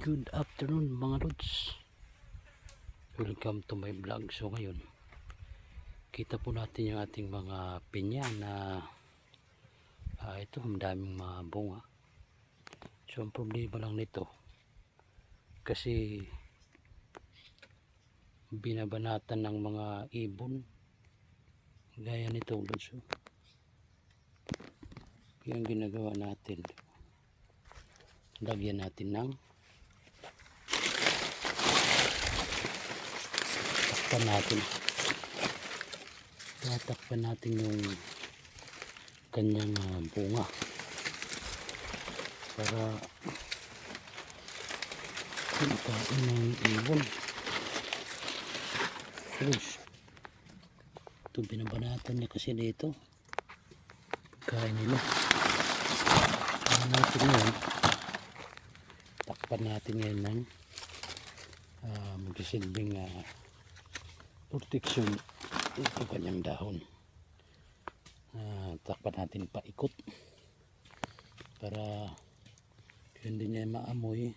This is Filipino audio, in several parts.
Good afternoon mga lods. Welcome to my vlog. So ngayon, kita po natin yung ating mga pinya na ito, ang daming mga bunga. So ang problema lang nito, kasi binabanatan ng mga ibon. Gaya nito lods. Yung ginagawa natin, lagyan natin ng tatakpan natin yung kanyang bunga para kain ng ibon. Terus ito, binabanatan niya kasi dito kain nila. Natin yun, takpan natin yan ng magsisilbing protection ito kanyang dahon. Takpan natin paikot para hindi niya maamoy,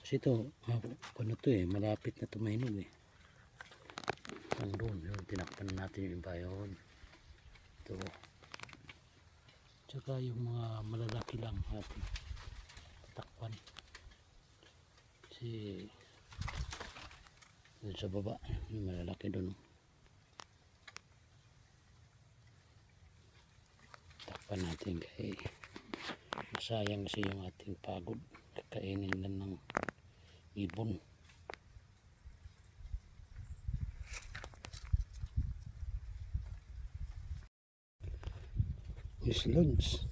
kasi ito ano to malapit na tumahinog ang doon yun, tinakpan natin yung iba yun. Ito tsaka yung mga malalaki lang natin takpan, kasi dun sa baba yung malalaki doon. Takpan natin kaya masayang kasi yung ating pagod, kakainin lang ng ibon. Yes lods,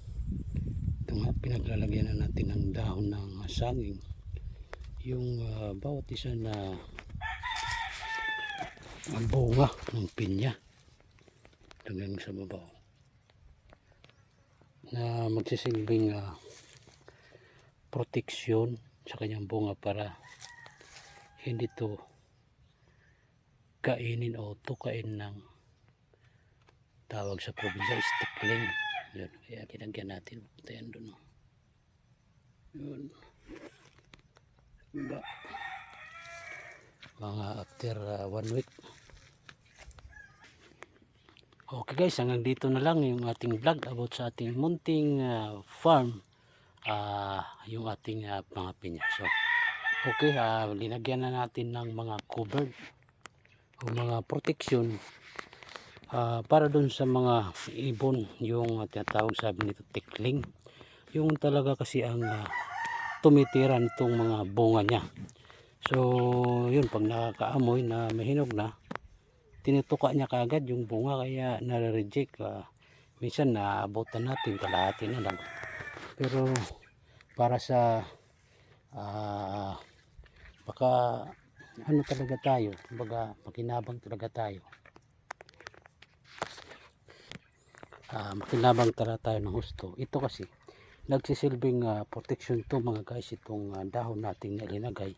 ito nga pinaglalagyan na natin ng dahon ng saging yung bawat isa na ang bunga ng pinya hanggang sa baba na magsisilbing proteksyon sa kanyang bunga para hindi to kainin o tukain ng tawag sa probinsya stickling. Yun, kaya kinagyan natin tayan doon. Yun ba, mga after 1 week. Okay guys, hanggang dito na lang yung ating vlog about sa ating munting farm, yung ating mga pinya. So okay, linagyan na natin ng mga covered o mga protection para dun sa mga ibon, yung tinatawag sabi nito tickling, yung talaga kasi ang tumitira nitong mga bunga niya. So yun, pag nakakaamoy na mahinog na, tinutuka niya kaagad yung bunga, kaya nare-reject. Minsan naabutan natin kalahati na lang, pero para sa baka ano talaga tayo, baga makinabang talaga tayo, makinabang talaga tayo ng husto. Ito kasi nagsisilbing protection to mga guys, itong dahon nating ilinagay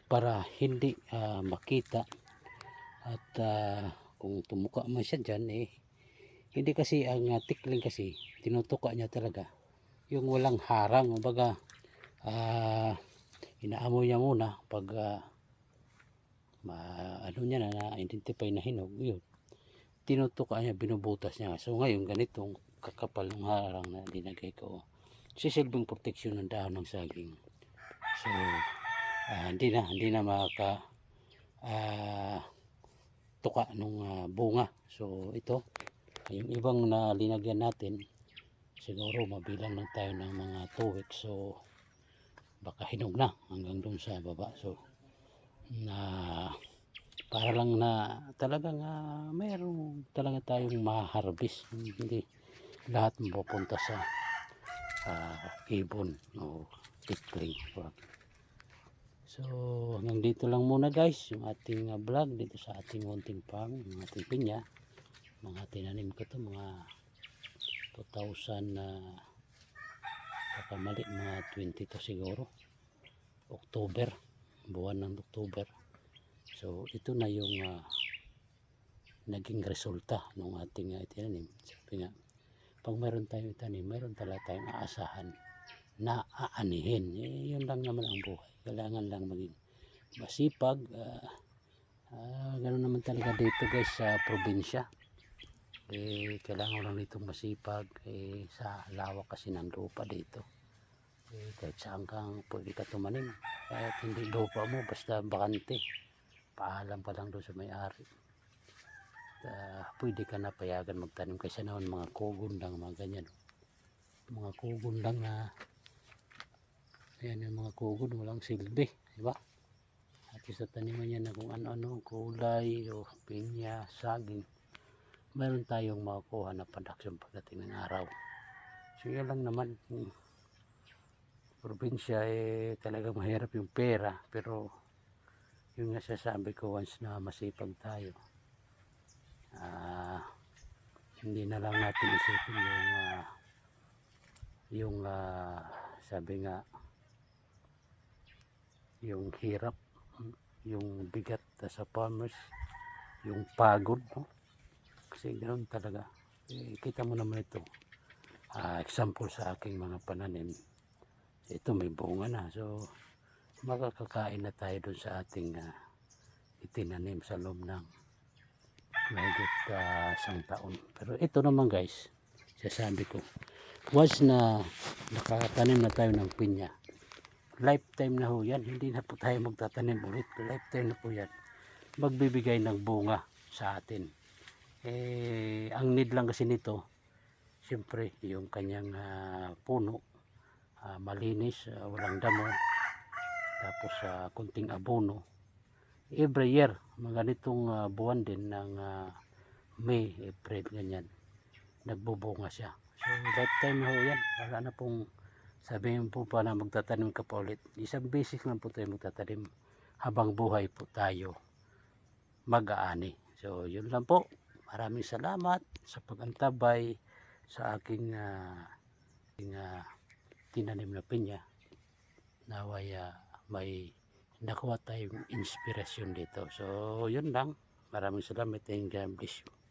para hindi makita at kung tumuka man siya dyan hindi kasi ang tickling kasi tinutuka niya talaga yung walang harang. Baga inaamoy niya muna pag ano niya na identify na hinog, yun tinutuka niya, binubutas niya. So ngayon ganitong kakapal ng harang na dinagay ko, sisilbing proteksyon ng dahon ng saging. So hindi na makaka tuka nung bunga. So ito yung ibang na linagyan natin, siguro mabilang lang tayo ng mga 2 weeks, so baka hinog na hanggang dun sa baba. So na para lang na talagang mayroong talaga tayong ma-harvest, hindi lahat mapupunta sa ibon o tickling. So hanggang dito lang muna guys yung ating vlog dito sa ating munting farm, yung ating pinya. Mga tinanim ko to mga 2000 baka mali, mga 22 siguro, October, buwan ng October. So ito na yung naging resulta ng ating tinanim. Sabi nga, pag mayroon tayong itanim, mayroon talaga tayong aasahan na aanihin. Yun lang naman ang buhay. Kailangan lang maging masipag. Ganoon naman talaga dito guys sa probinsya. Kailangan lang dito masipag sa lawak kasi ng lupa dito. Kahit saan kang pwede ka tumanim. Kahit hindi lupa mo, basta bakante. Paalam pa lang doon sa may-ari. Pwede ka na payagan magtanim kaysa naman mga kugon lang, mga ganyan. Mga kugon lang na ayan yung mga kugon, walang silbi, di ba? At sa taniman niya na kung ano-ano, kulay o pinya, saging, mayroon tayong makukuha na production pagdating ng araw. So yan lang naman. Probinsya talaga mahirap yung pera, pero yung nasasabi ko, once na masipag tayo, hindi na lang natin isipin yung sabi nga, yung hirap, yung bigat sa farmers, yung pagod, no? Kasi ganoon talaga. Kita mo naman ito, example sa aking mga pananim, ito may bunga na, so makakakain na tayo dun sa ating itinanim sa loob ng mahigit isang taon. Pero ito naman guys, sasabi ko, once na nakatanim na tayo ng pinya, lifetime na ho yan, hindi na po tayo magtatanim ulit, lifetime na po yan, magbibigay ng bunga sa atin. Ang need lang kasi nito, siyempre yung kanyang puno malinis, walang damo, tapos kunting abono. Every year mga ganitong buwan din ng May, April, ganyan, nagbubunga siya. So lifetime na ho yan, wala na pong sabihin po pa na magtatanim ka pa ulit. Isang basic lang po tayo magtatanim habang buhay po tayo mag-aani. So yun lang po, maraming salamat sa pag-antabay sa aking tinanim na pinya. Naway may nakuha tayong inspirasyon dito. So yun lang, maraming salamat and God bless you.